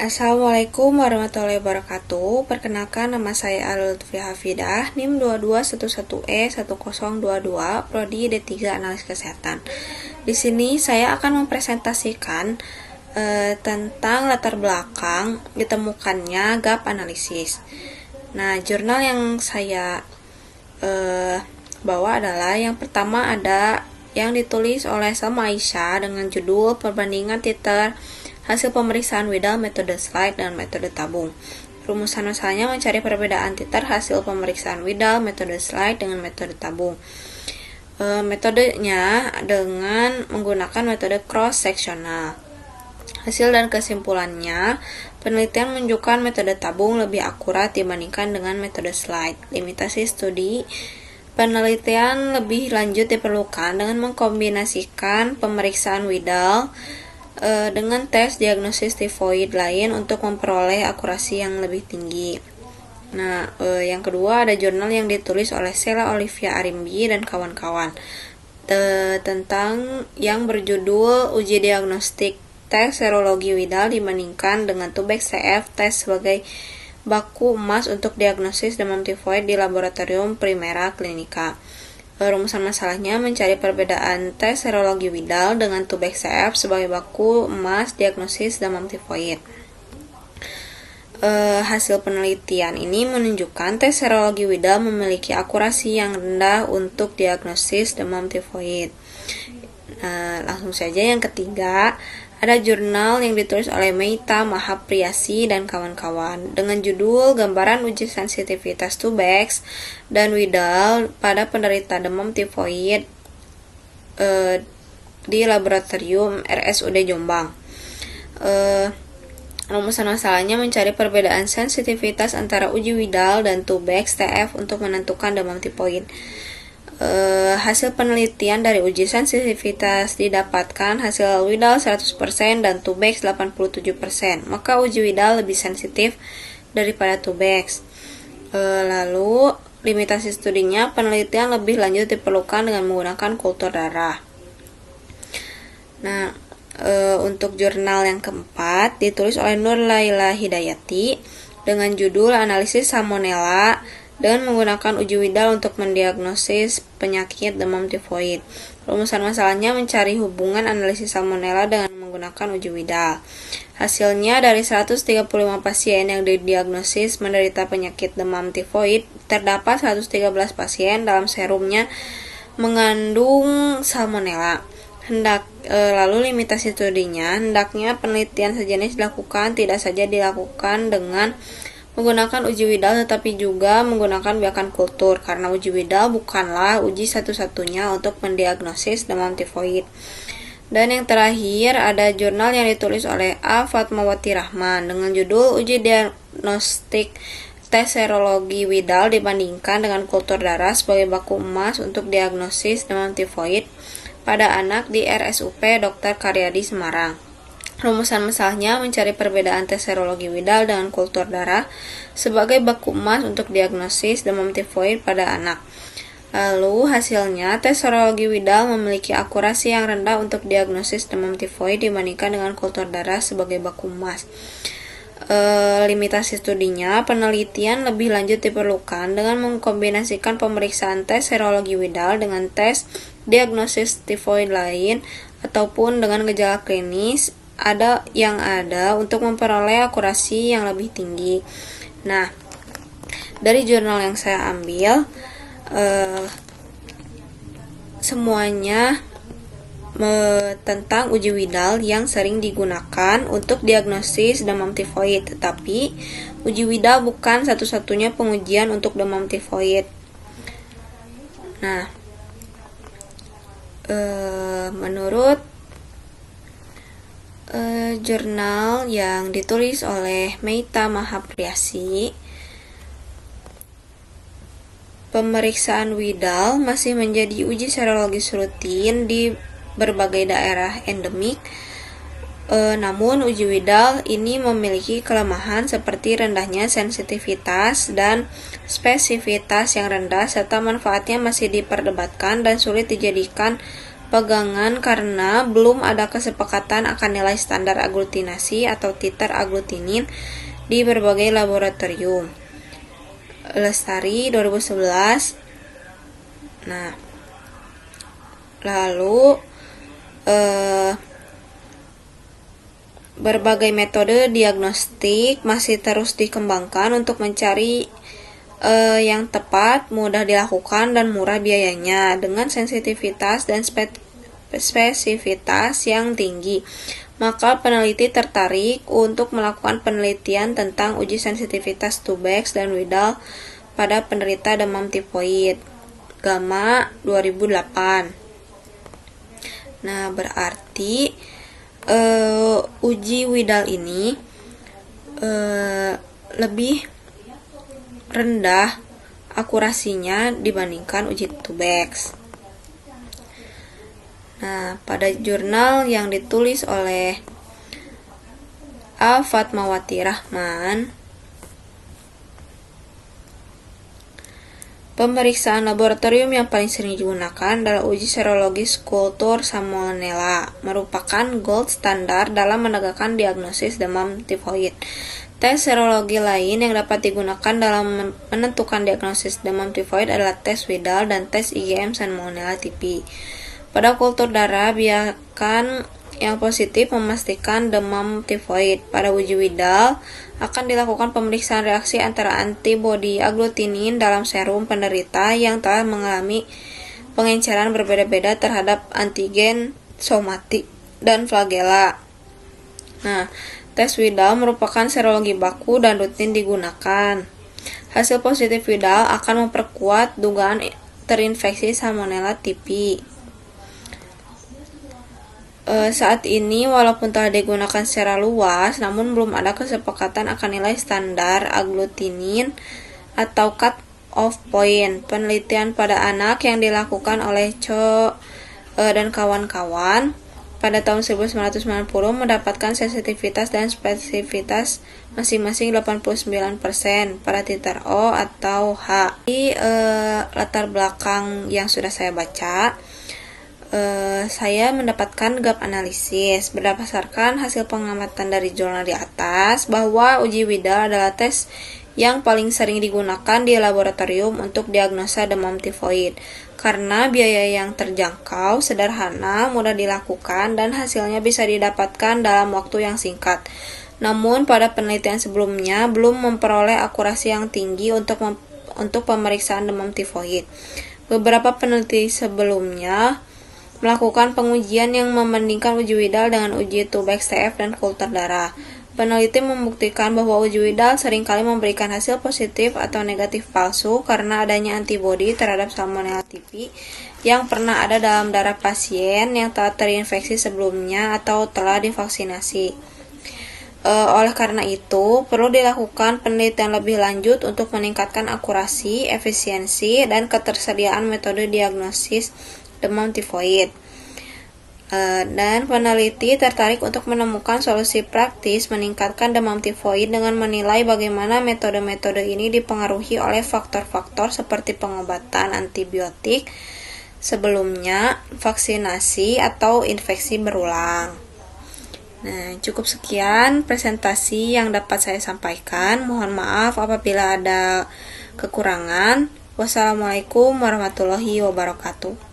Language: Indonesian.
Assalamualaikum warahmatullahi wabarakatuh. Perkenalkan, nama saya Al-Lutfi Hafidah, NIM 2211E1022, Prodi D3 Analis Kesehatan. Di sini saya akan mempresentasikan tentang latar belakang ditemukannya gap analisis. Nah, jurnal yang saya bawa adalah yang pertama ada yang ditulis oleh Salma Aisyah dengan judul Perbandingan Titer Hasil Pemeriksaan Widal Metode Slide dan Metode Tabung. Rumusan asalnya mencari perbedaan titer hasil pemeriksaan Widal metode slide dengan metode tabung. Metodenya dengan menggunakan metode cross-sectional. Hasil dan kesimpulannya, penelitian menunjukkan metode tabung lebih akurat dibandingkan dengan metode slide. Limitasi studi penelitian lebih lanjut diperlukan dengan mengkombinasikan pemeriksaan Widal dengan tes diagnosis tifoid lain untuk memperoleh akurasi yang lebih tinggi. Nah, yang kedua ada jurnal yang ditulis oleh Sheila Olivia Arimbi dan kawan-kawan tentang yang berjudul Uji Diagnostik Tes Serologi Widal dibandingkan dengan Tubex TF tes sebagai baku emas untuk diagnosis demam tifoid di Laboratorium Primera Clinica. Rumusan masalahnya mencari perbedaan tes serologi Widal dengan Tubex CF sebagai baku emas diagnosis demam tifoid. Hasil penelitian ini menunjukkan tes serologi Widal memiliki akurasi yang rendah untuk diagnosis demam tifoid. Langsung saja yang ketiga, ada jurnal yang ditulis oleh Meita Mahapriyasi dan kawan-kawan dengan judul Gambaran Uji Sensitivitas Tubex dan Widal pada penderita demam tifoid di Laboratorium RSUD Jombang. Rumusan masalahnya mencari perbedaan sensitivitas antara uji Widal dan Tubex TF untuk menentukan demam tifoid. Hasil penelitian dari uji sensitivitas didapatkan hasil Widal 100% dan Tubex 87%. Maka uji Widal lebih sensitif daripada Tubex. Lalu limitasi studinya, penelitian lebih lanjut diperlukan dengan menggunakan kultur darah. Nah, untuk jurnal yang keempat ditulis oleh Nur Laila Hidayati dengan judul Analisis Salmonella dengan menggunakan uji Widal untuk mendiagnosis penyakit demam tifoid. Rumusan masalahnya mencari hubungan analisis Salmonella dengan menggunakan uji Widal. Hasilnya dari 135 pasien yang didiagnosis menderita penyakit demam tifoid, terdapat 113 pasien dalam serumnya mengandung Salmonella. Lalu limitasi studinya, hendaknya penelitian sejenis dilakukan tidak saja dilakukan dengan menggunakan uji Widal tetapi juga menggunakan biakan kultur karena uji Widal bukanlah uji satu-satunya untuk mendiagnosis demam tifoid. Dan yang terakhir ada jurnal yang ditulis oleh A. Fatmawati Rahman dengan judul Uji Diagnostik Tes Serologi Widal dibandingkan dengan kultur darah sebagai baku emas untuk diagnosis demam tifoid pada anak di RSUP Dr. Karyadi Semarang. Rumusan masalahnya mencari perbedaan tes serologi Widal dengan kultur darah sebagai baku emas untuk diagnosis demam tifoid pada anak. Lalu hasilnya tes serologi Widal memiliki akurasi yang rendah untuk diagnosis demam tifoid dibandingkan dengan kultur darah sebagai baku emas. Limitasi studinya, penelitian lebih lanjut diperlukan dengan mengkombinasikan pemeriksaan tes serologi Widal dengan tes diagnosis tifoid lain ataupun dengan gejala klinis ada untuk memperoleh akurasi yang lebih tinggi. Nah, dari jurnal yang saya ambil semuanya tentang uji Widal yang sering digunakan untuk diagnosis demam tifoid, tetapi uji Widal bukan satu-satunya pengujian untuk demam tifoid. Nah, menurut jurnal yang ditulis oleh Meita Mahapriyasi, pemeriksaan Widal masih menjadi uji serologis rutin di berbagai daerah endemik. Namun uji Widal ini memiliki kelemahan seperti rendahnya sensitivitas dan spesifitas yang rendah serta manfaatnya masih diperdebatkan dan sulit dijadikan pegangan karena belum ada kesepakatan akan nilai standar aglutinasi atau titer aglutinin di berbagai laboratorium. Lestari 2011. Nah, lalu berbagai metode diagnostik masih terus dikembangkan untuk mencari yang tepat, mudah dilakukan, dan murah biayanya dengan sensitivitas dan spesifitas yang tinggi. Maka peneliti tertarik untuk melakukan penelitian tentang uji sensitivitas Tubex dan Widal pada penderita demam tifoid. Gamma 2008. Nah, berarti uji Widal ini lebih rendah akurasinya dibandingkan uji Tubex. Nah, pada jurnal yang ditulis oleh A. Fatmawati Rahman, pemeriksaan laboratorium yang paling sering digunakan adalah uji serologis kultur Salmonella, merupakan gold standar dalam menegakkan diagnosis demam tifoid. Tes serologi lain yang dapat digunakan dalam menentukan diagnosis demam tifoid adalah tes Widal dan tes IgM Salmonella typhi. Pada kultur darah, biarkan yang positif memastikan demam tifoid. Pada uji Widal, akan dilakukan pemeriksaan reaksi antara antibodi aglutinin dalam serum penderita yang telah mengalami pengenceran berbeda-beda terhadap antigen somatik dan flagela. Nah, tes Widal merupakan serologi baku dan rutin digunakan. Hasil positif Widal akan memperkuat dugaan terinfeksi Salmonella typhi. Saat ini, walaupun telah digunakan secara luas, namun belum ada kesepakatan akan nilai standar aglutinin atau cut-off point. Penelitian pada anak yang dilakukan oleh Cho dan kawan-kawan pada tahun 1990 mendapatkan sensitivitas dan spesifitas masing-masing 89% pada titer O atau H. Di latar belakang yang sudah saya baca, saya mendapatkan gap analisis berdasarkan hasil pengamatan dari jurnal di atas bahwa uji Widal adalah tes yang paling sering digunakan di laboratorium untuk diagnosa demam tifoid karena biaya yang terjangkau, sederhana, mudah dilakukan, dan hasilnya bisa didapatkan dalam waktu yang singkat. Namun pada penelitian sebelumnya belum memperoleh akurasi yang tinggi untuk pemeriksaan demam tifoid. Beberapa peneliti sebelumnya melakukan pengujian yang membandingkan uji Widal dengan uji Tubex TF dan kultur darah. Peneliti membuktikan bahwa uji Widal seringkali memberikan hasil positif atau negatif palsu karena adanya antibodi terhadap Salmonella typhi yang pernah ada dalam darah pasien yang telah terinfeksi sebelumnya atau telah divaksinasi. Oleh karena itu, perlu dilakukan penelitian lebih lanjut untuk meningkatkan akurasi, efisiensi, dan ketersediaan metode diagnosis demam tifoid. Dan peneliti tertarik untuk menemukan solusi praktis meningkatkan demam tifoid dengan menilai bagaimana metode-metode ini dipengaruhi oleh faktor-faktor seperti pengobatan antibiotik sebelumnya, vaksinasi, atau infeksi berulang. Nah, cukup sekian presentasi yang dapat saya sampaikan. Mohon maaf apabila ada kekurangan. Wassalamualaikum warahmatullahi wabarakatuh.